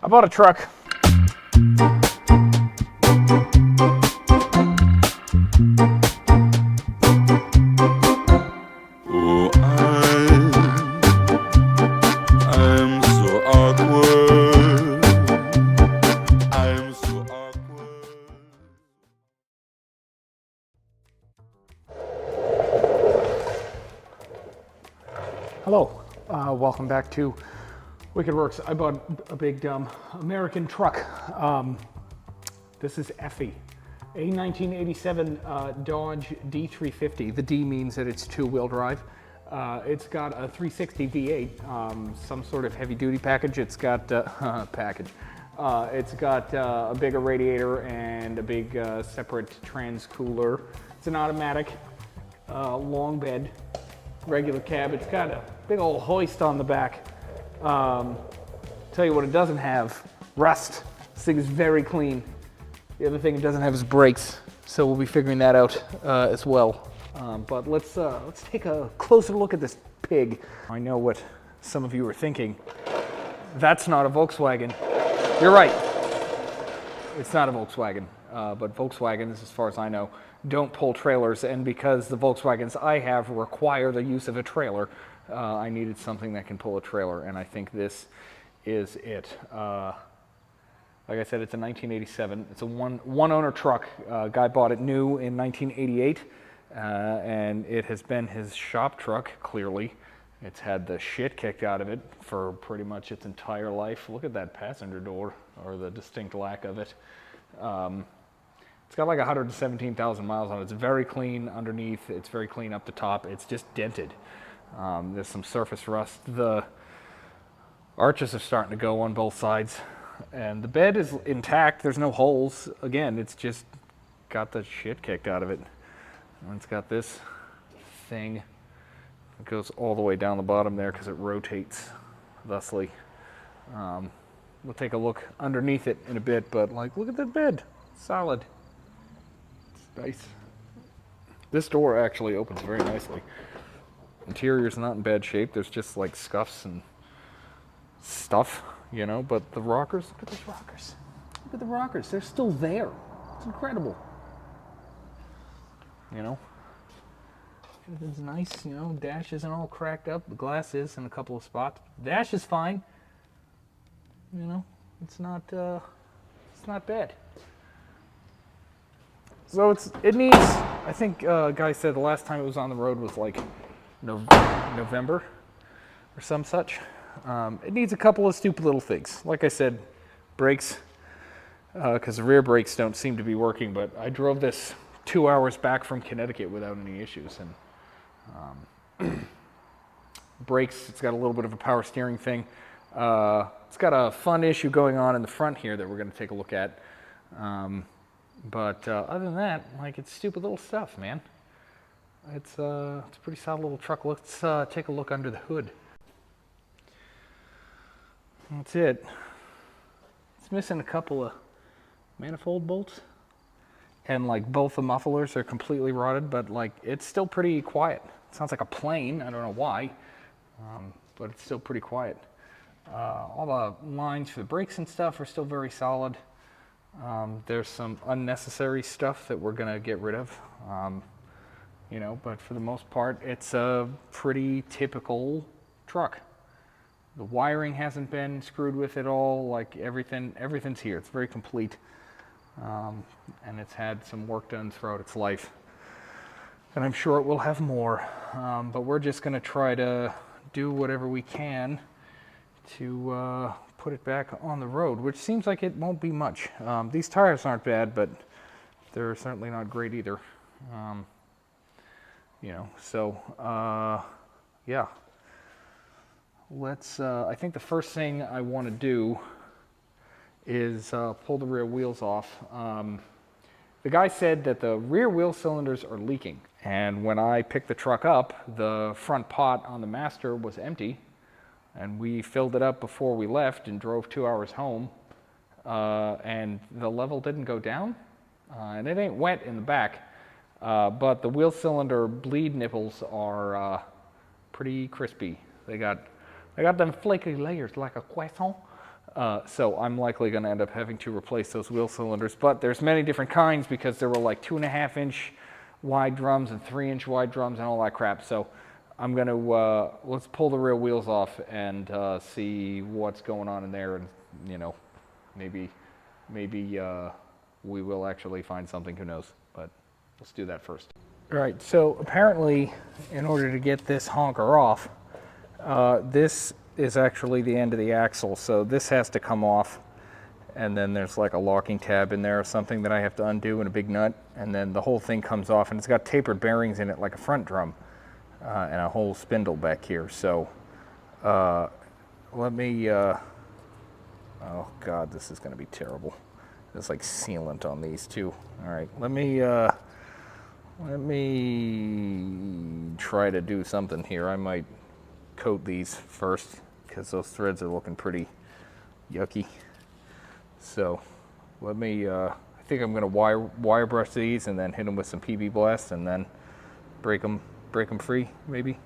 I bought a truck. Oh, I'm so awkward. I'm so awkward. Hello, welcome back to Wicked Works. I bought a big dumb American truck. This is Effie, a 1987 Dodge D-350. The D means that it's two-wheel drive. It's got a 360 V8, some sort of heavy-duty package. It's got it's got a bigger radiator and a big separate trans cooler. It's an automatic, long bed, regular cab. It's got a big old hoist on the back. Tell you what it doesn't have, rust. This thing is very clean. The other thing it doesn't have is brakes, so we'll be figuring that out as well. But let's take a closer look at this pig. I know what some of you are thinking. That's not a Volkswagen. You're right. It's not a Volkswagen, but Volkswagens, as far as I know, don't pull trailers, and because the Volkswagens I have require the use of a trailer, I needed something that can pull a trailer, and I think this is it. Like I said, it's a 1987. It's a one-owner truck. Guy bought it new in 1988, and it has been his shop truck, clearly. It's had the shit kicked out of it for pretty much its entire life. Look at that passenger door, or the distinct lack of it. It's got like 117,000 miles on it. It's very clean underneath. It's very clean up the top. It's just dented. There's some surface rust. The arches are starting to go on both sides. And the bed is intact. There's no holes. Again, it's just got the shit kicked out of it. And it's got this thing. It goes all the way down the bottom there because it rotates thusly. We'll take a look underneath it in a bit, but like, look at that bed. Solid. It's nice. This door actually opens very nicely. Interior's not in bad shape. There's just like scuffs and stuff, you know, but the rockers, look at those rockers. Look at the rockers. They're still there. It's incredible. You know? It's nice, you know, dash isn't all cracked up. The glass is in a couple of spots. Dash is fine. You know, it's not bad. So it needs, I think Guy said the last time it was on the road was like November or some such. It needs a couple of stupid little things. Like I said, brakes, because the rear brakes don't seem to be working, but I drove this 2 hours back from Connecticut without any issues. And brakes, it's got a little bit of a power steering thing. It's got a fun issue going on in the front here that we're going to take a look at. But other than that, like, it's stupid little stuff, man. It's a pretty solid little truck. Let's take a look under the hood. That's it. It's missing a couple of manifold bolts. And like both the mufflers are completely rotted, but like it's still pretty quiet. It sounds like a plane, I don't know why, but it's still pretty quiet. All the lines for the brakes and stuff are still very solid. There's some unnecessary stuff that we're gonna get rid of, you know, but for the most part, it's a pretty typical truck. The wiring hasn't been screwed with at all. Like everything's here. It's very complete. And it's had some work done throughout its life. And I'm sure it will have more. But we're just going to try to do whatever we can to put it back on the road, which seems like it won't be much. These tires aren't bad, but they're certainly not great either. You know, so yeah. Let's, I think the first thing I want to do is pull the rear wheels off. The guy said that the rear wheel cylinders are leaking, and when I picked the truck up, the front pot on the master was empty, and we filled it up before we left and drove 2 hours home, and the level didn't go down, and it ain't wet in the back, but the wheel cylinder bleed nipples are pretty crispy. They got them flaky layers like a croissant. So I'm likely going to end up having to replace those wheel cylinders. But there's many different kinds because there were like 2.5-inch wide drums and 3-inch wide drums and all that crap. So I'm going to, let's pull the rear wheels off and see what's going on in there. And, you know, maybe we will actually find something, who knows. But let's do that first. All right, so apparently in order to get this honker off, this is actually the end of the axle, so this has to come off, and then there's like a locking tab in there or something that I have to undo and a big nut, and then the whole thing comes off, and it's got tapered bearings in it like a front drum, and a whole spindle back here. So let me, oh God, this is gonna be terrible. There's like sealant on these too. All right, let me try to do something here. I might coat these first because those threads are looking pretty yucky. So let me, I think I'm gonna wire brush these and then hit them with some PB Blast and then break them free, maybe.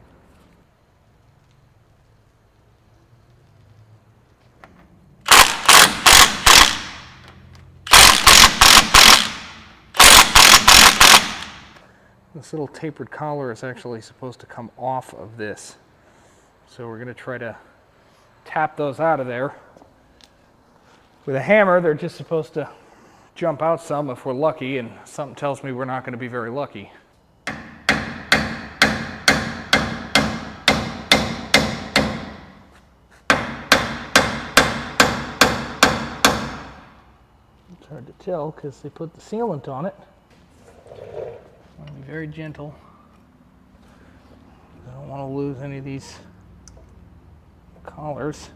This little tapered collar is actually supposed to come off of this. So we're going to try to tap those out of there. With a hammer, they're just supposed to jump out some if we're lucky, and something tells me we're not going to be very lucky. It's hard to tell because they put the sealant on it. I'll be very gentle. I don't want to lose any of these collars.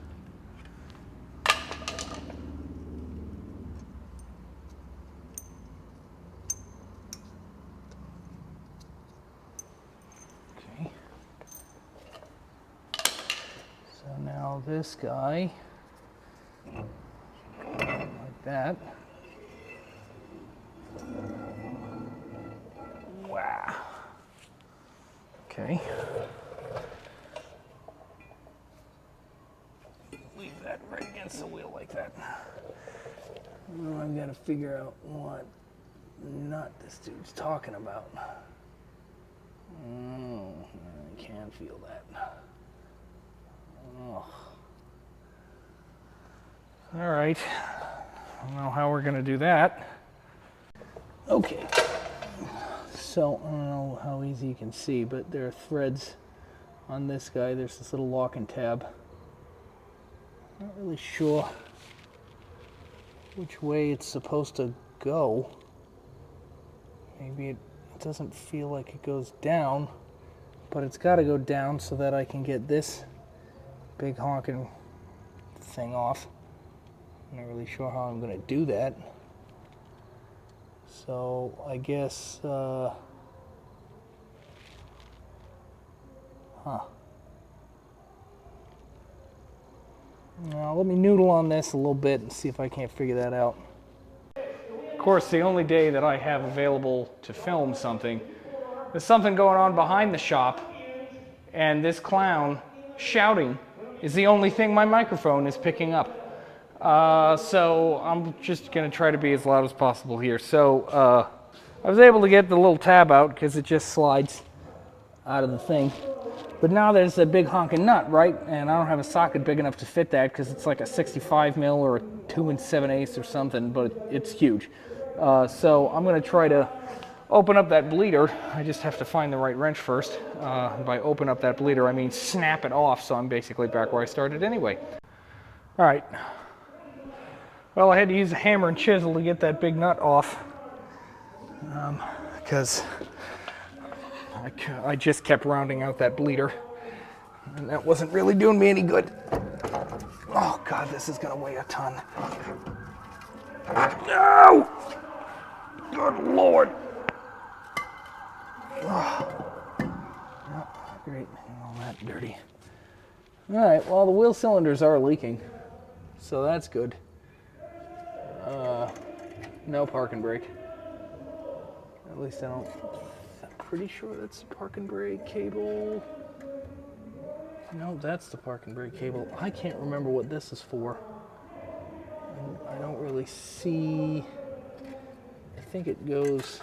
Okay. So now this guy, like that. Wow. Okay. Leave that right against the wheel like that. Now I've got to figure out what nut this dude's talking about. Oh, I can feel that. Oh. All right. I don't know how we're going to do that. Okay. So, I don't know how easy you can see, but there are threads on this guy. There's this little locking tab. Not really sure which way it's supposed to go. Maybe it doesn't feel like it goes down, but it's got to go down so that I can get this big honking thing off. I'm not really sure how I'm going to do that. So I guess, Now let me noodle on this a little bit and see if I can't figure that out. Of course, the only day that I have available to film something, there's something going on behind the shop, and this clown shouting is the only thing my microphone is picking up. So I'm just going to try to be as loud as possible here. So I was able to get the little tab out because it just slides out of the thing. But now there's a big honking nut, right? And I don't have a socket big enough to fit that because it's like a 65 mil or a 2 7/8 or something, but it's huge. So I'm going to try to open up that bleeder. I just have to find the right wrench first. By open up that bleeder, I mean snap it off, so I'm basically back where I started anyway. All right. Well, I had to use a hammer and chisel to get that big nut off because I just kept rounding out that bleeder, and that wasn't really doing me any good. Oh God, this is gonna weigh a ton. No! Good Lord! Oh, great, all that dirty. All right, well, the wheel cylinders are leaking, so that's good. No park and brake. At least I'm pretty sure that's the park and brake cable. No, that's the park and brake cable. I can't remember what this is for. I don't really see, I think it goes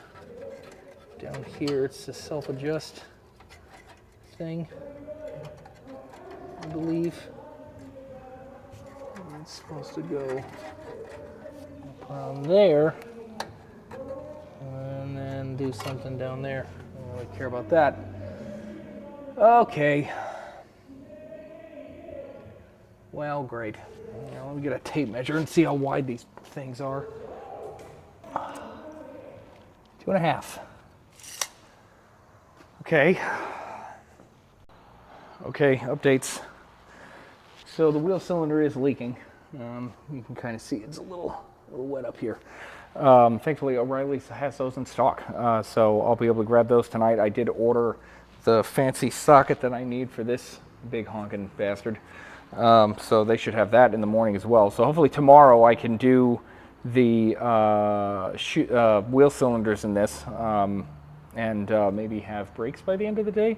down here. It's the self-adjust thing, I believe. And it's supposed to go around there and then do something down there. I don't really care about that. Okay. Well, great. Now, let me get a tape measure and see how wide these things are. 2.5. Okay. Okay, updates. So the wheel cylinder is leaking. You can kind of see it's a little wet up here. Thankfully, O'Reilly's has those in stock, so I'll be able to grab those tonight. I did order the fancy socket that I need for this big honking bastard. So they should have that in the morning as well. So hopefully tomorrow I can do the wheel cylinders in this and maybe have brakes by the end of the day.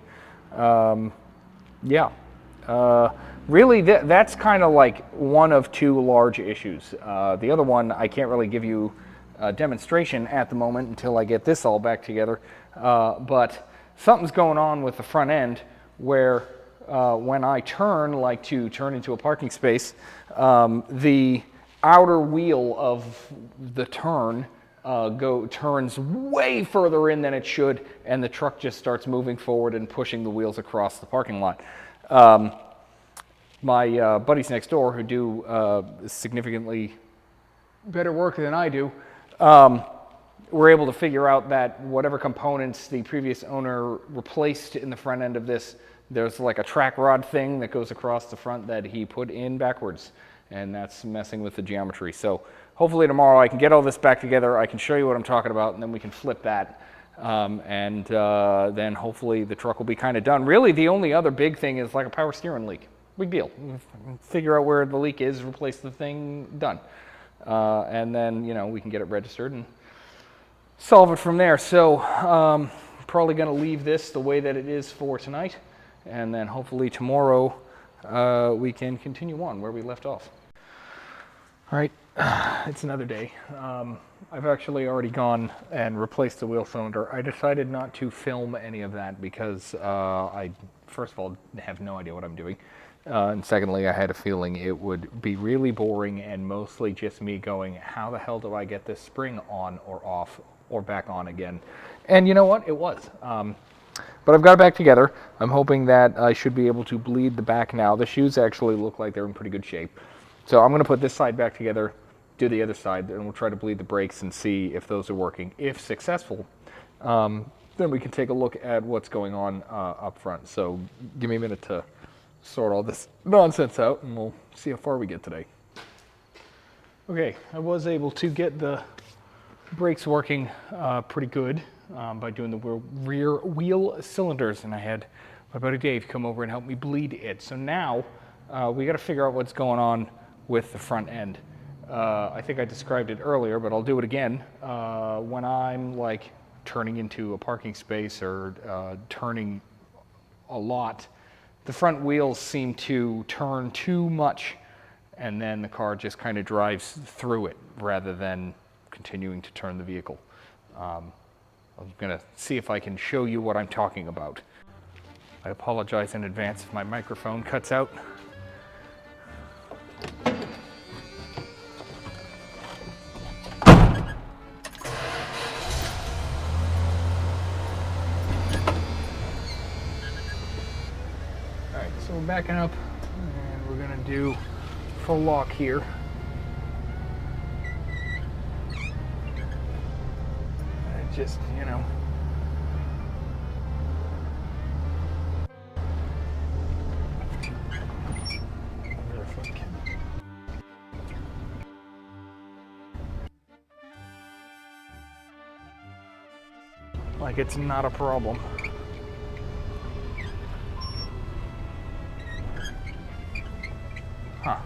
Yeah. Really, that's kind of like one of two large issues. The other one, I can't really give you a demonstration at the moment until I get this all back together. But something's going on with the front end where when I turn, like to turn into a parking space, the outer wheel of the turn turns way further in than it should, and the truck just starts moving forward and pushing the wheels across the parking lot. My buddies next door who do significantly better work than I do were able to figure out that whatever components the previous owner replaced in the front end of this, there's like a track rod thing that goes across the front that he put in backwards, and that's messing with the geometry. So hopefully tomorrow I can get all this back together, I can show you what I'm talking about, and then we can flip that. And then hopefully the truck will be kind of done. Really, the only other big thing is like a power steering leak. Big deal. Figure out where the leak is, replace the thing, done. And then, you know, we can get it registered and solve it from there. So probably going to leave this the way that it is for tonight. And then hopefully tomorrow we can continue on where we left off. All right, it's another day. I've actually already gone and replaced the wheel cylinder. I decided not to film any of that because I, first of all, have no idea what I'm doing. And secondly, I had a feeling it would be really boring and mostly just me going, how the hell do I get this spring on or off or back on again? And you know what? It was. But I've got it back together. I'm hoping that I should be able to bleed the back now. The shoes actually look like they're in pretty good shape. So I'm going to put this side back together, do the other side, and we'll try to bleed the brakes and see if those are working. If successful, then we can take a look at what's going on up front. So give me a minute to sort all this nonsense out, and we'll see how far we get today. Okay, I was able to get the brakes working pretty good by doing the rear wheel cylinders, and I had my buddy Dave come over and help me bleed it. So now we got to figure out what's going on with the front end. I think I described it earlier, but I'll do it again. When I'm like turning into a parking space or turning a lot, the front wheels seem to turn too much, and then the car just kind of drives through it rather than continuing to turn the vehicle. I'm going to see if I can show you what I'm talking about. I apologize in advance if my microphone cuts out. So we're backing up, and we're going to do full lock here. And just, you know, like it's not a problem. Huh.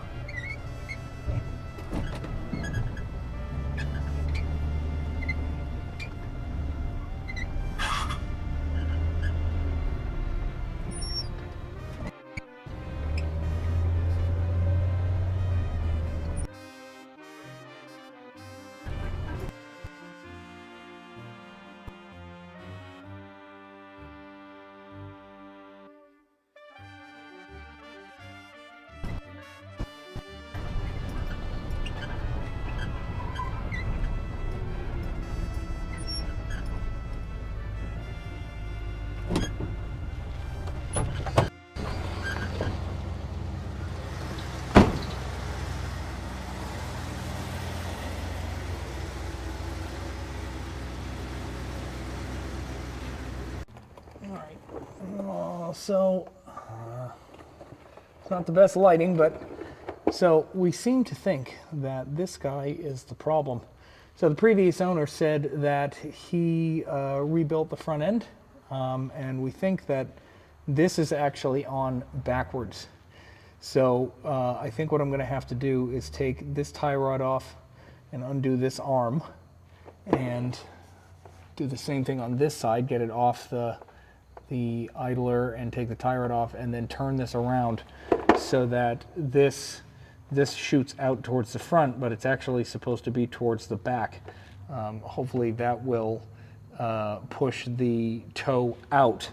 right. So it's not the best lighting, but so we seem to think that this guy is the problem. So the previous owner said that he rebuilt the front end, and we think that this is actually on backwards. So I think what I'm going to have to do is take this tie rod off and undo this arm and do the same thing on this side, get it off the idler and take the tie rod off, and then turn this around so that this shoots out towards the front, but it's actually supposed to be towards the back. Hopefully that will push the toe out,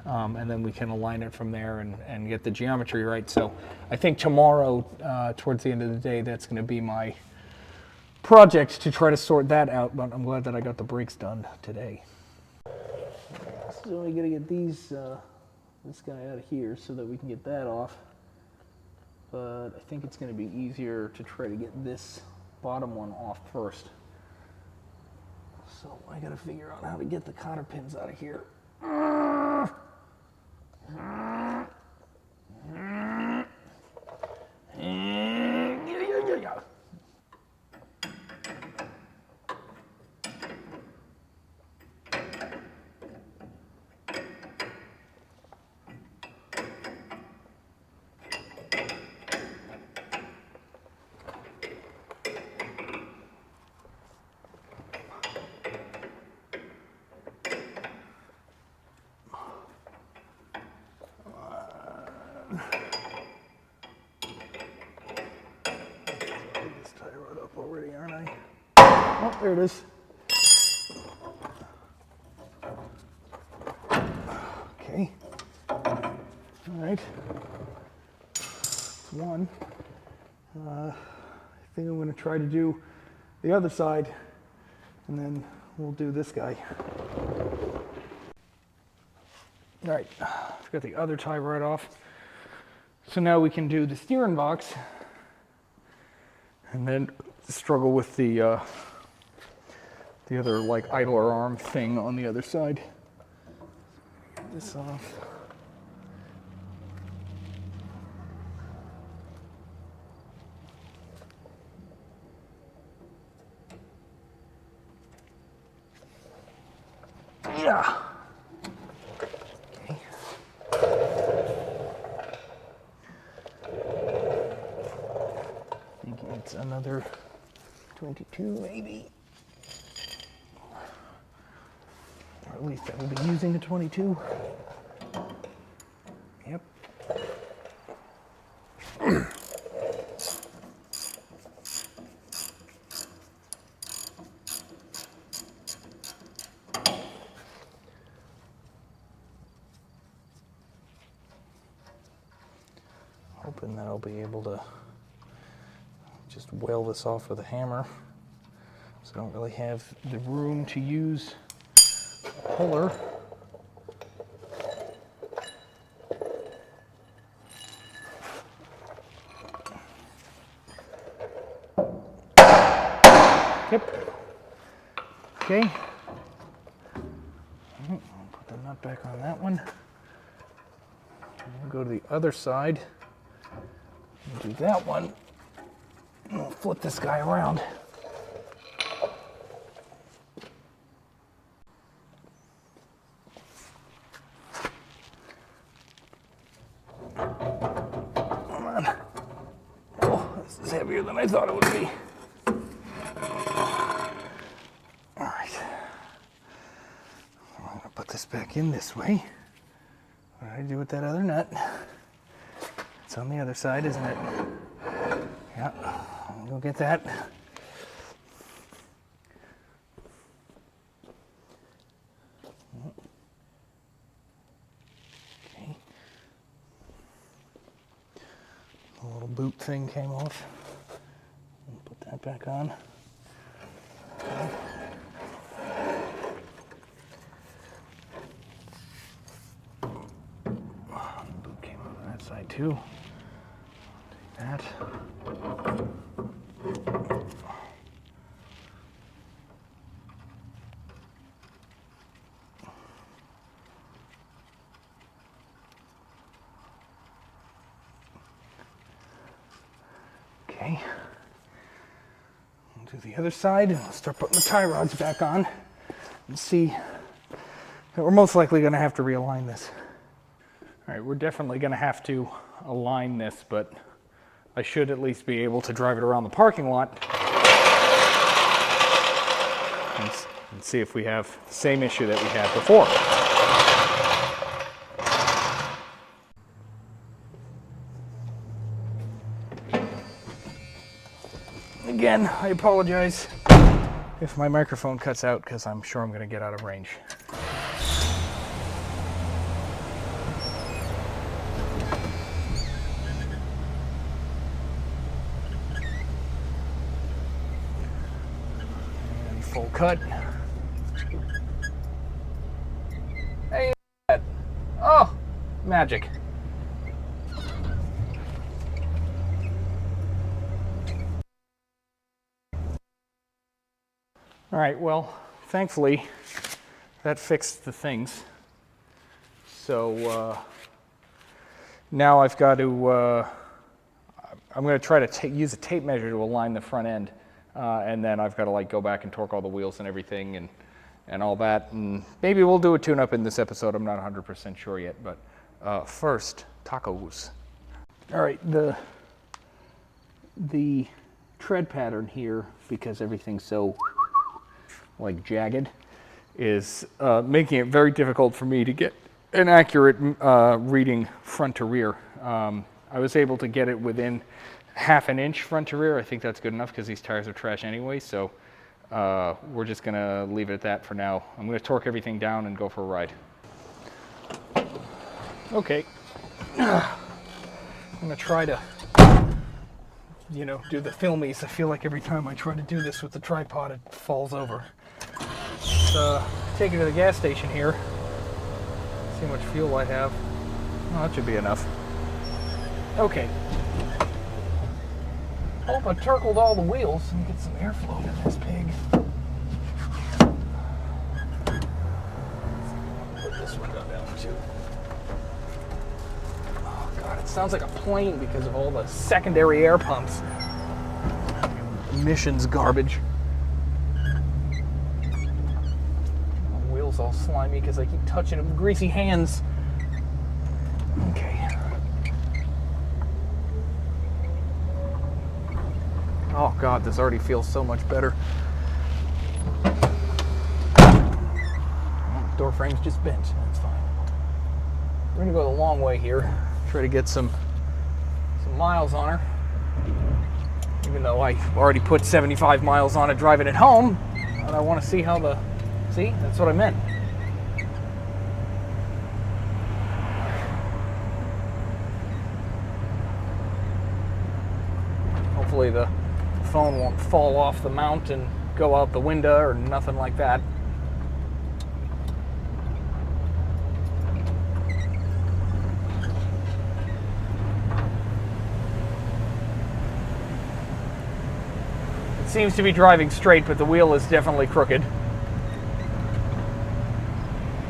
and then we can align it from there and get the geometry right. So I think tomorrow, towards the end of the day, that's going to be my project to try to sort that out, but I'm glad that I got the brakes done today. So we got to get this guy out of here so that we can get that off. But I think it's going to be easier to try to get this bottom one off first. So I got to figure out how to get the cotter pins out of here. Already, aren't I? Oh, there it is. Okay. All right. That's one. I think I'm going to try to do the other side, and then we'll do this guy. All right. I've got the other tie right off. So now we can do the steering box, and then struggle with the other like idler arm thing on the other side. Get this off. Yeah. Okay. I think it's another 22 maybe, or at least I will be using a 22. Yep. Hoping that I'll be able to just weld this off with a hammer. So I don't really have the room to use a puller. Yep. Okay. I'll put the nut back on that one. We'll go to the other side and do that one. We'll flip this guy around. Come on. Oh, this is heavier than I thought it would be. All right. I'm going to put this back in this way. What do I do with that other nut? It's on the other side, isn't it? Yeah. I'll go get that. Okay. The little boot thing came off. Put that back on. Okay. The boot came on that side too. Take that. Okay. We'll do the other side and we'll start putting the tie rods back on and see. We're most likely going to have to realign this. All right, we're definitely going to have to align this, but I should at least be able to drive it around the parking lot and see if we have the same issue that we had before. Again, I apologize if my microphone cuts out because I'm sure I'm going to get out of range. And full cut. Hey, oh, magic. All right, well, thankfully, that fixed the things. So now I've got to, I'm going to try to use a tape measure to align the front end. And then I've got to like go back and torque all the wheels and everything and all that. And maybe we'll do a tune-up in this episode. I'm not 100% sure yet. But first, tacos. All right, the tread pattern here, because everything's so like jagged, is making it very difficult for me to get an accurate reading front to rear. I was able to get it within half an inch front to rear. I think that's good enough because these tires are trash anyway, so we're just gonna leave it at that for now. I'm gonna torque everything down and go for a ride. Okay, I'm gonna try to, you know, do the filmies. I feel like every time I try to do this with the tripod, it falls over. Take it to the gas station here. See how much fuel I have. Oh, that should be enough. Okay. Hope I turkled all the wheels and get some airflow in this pig. Put this window down too. Oh God, it sounds like a plane because of all the secondary air pumps. Emissions garbage. My wheels all slimy because I keep touching them with greasy hands. Okay. Oh God, this already feels so much better. Door frame's just bent, that's fine. We're gonna go the long way here. Try to get some miles on her. Even though I already put 75 miles on it driving it home, and I want to see how see, that's what I meant. Hopefully the phone won't fall off the mount and go out the window or nothing like that. It seems to be driving straight, but the wheel is definitely crooked.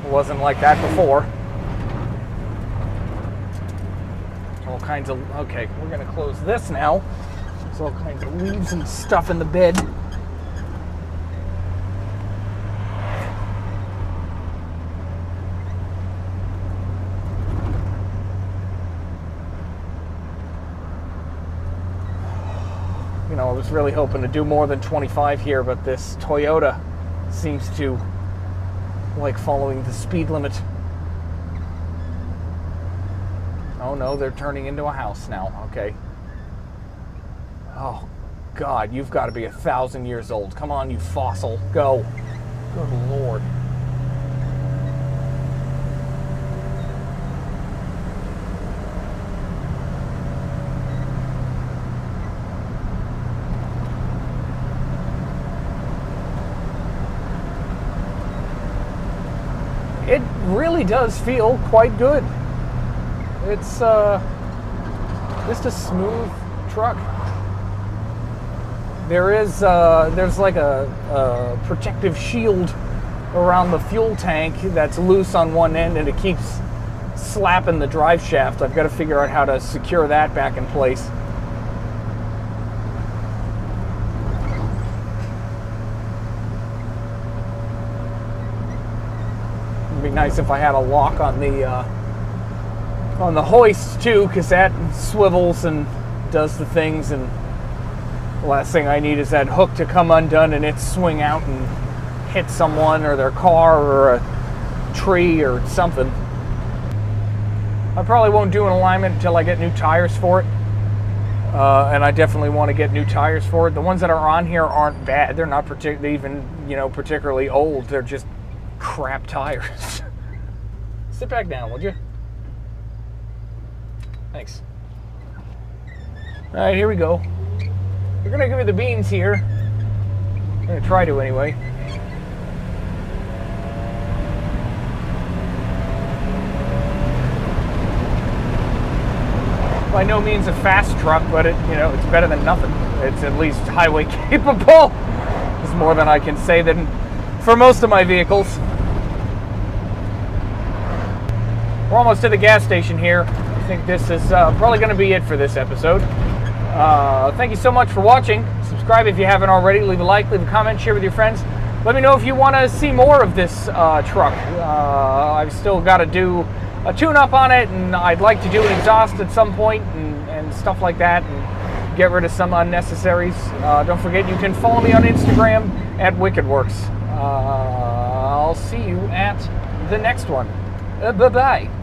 It wasn't like that before. All kinds of, okay, we're gonna close this now. There's all kinds of leaves and stuff in the bed. You know, I was really hoping to do more than 25 here, but this Toyota seems to like following the speed limit. Oh no, they're turning into a house now, okay. Oh God, you've got to be 1,000 years old. Come on, you fossil, go. Good Lord. It really does feel quite good. It's just a smooth truck. There's like a protective shield around the fuel tank that's loose on one end, and it keeps slapping the drive shaft. I've got to figure out how to secure that back in place. be nice if I had a lock on the hoist too, because that swivels and does the things, and the last thing I need is that hook to come undone and it swing out and hit someone or their car or a tree or something. I probably won't do an alignment until I get new tires for it. And I definitely want to get new tires for it. The ones that are on here aren't bad. They're not particularly old. They're just crap tires. Sit back down, would you? Thanks. All right, here we go. We're gonna give it the beans here. I'm gonna try to anyway. By no means a fast truck, but it's better than nothing. It's at least highway capable. It's more than I can say than for most of my vehicles. We're almost to the gas station here. I think this is probably going to be it for this episode. Thank you so much for watching. Subscribe if you haven't already. Leave a like, leave a comment, share with your friends. Let me know if you want to see more of this truck. I've still got to do a tune-up on it, and I'd like to do an exhaust at some point and stuff like that, and get rid of some unnecessaries. Don't forget, you can follow me on Instagram at WickedWorks. I'll see you at the next one. Bye-bye.